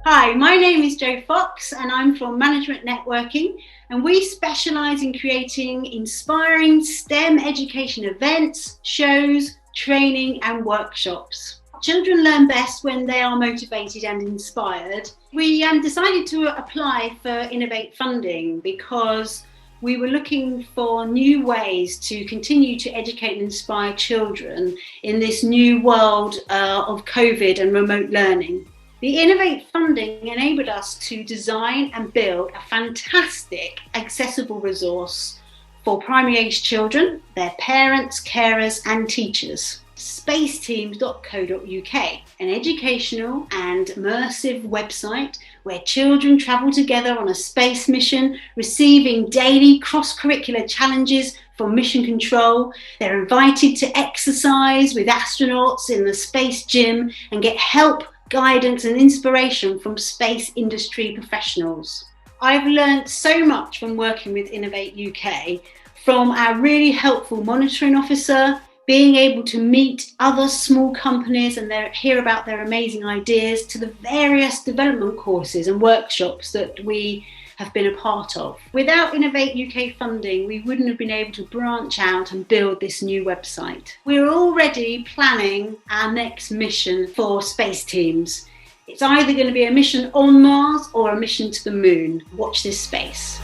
Hi, my name is Jo Fox and I'm from Management Networking, and we specialise in creating inspiring STEM education events, shows, training and workshops. Children learn best when they are motivated and inspired. We decided to apply for Innovate funding because we were looking for new ways to continue to educate and inspire children in this new world of COVID and remote learning. The Innovate funding enabled us to design and build a fantastic accessible resource for primary age children, their parents, carers and teachers. Spaceteams.co.uk, an educational and immersive website where children travel together on a space mission, receiving daily cross-curricular challenges from mission control. They're invited to exercise with astronauts in the space gym and get help, guidance and inspiration from space industry professionals. I've learned so much from working with Innovate UK, from our really helpful monitoring officer, being able to meet other small companies and hear about their amazing ideas, to the various development courses and workshops that we have been a part of. Without Innovate UK funding, we wouldn't have been able to branch out and build this new website. We're already planning our next mission for Space Teams. It's either going to be a mission on Mars or a mission to the moon. Watch this space.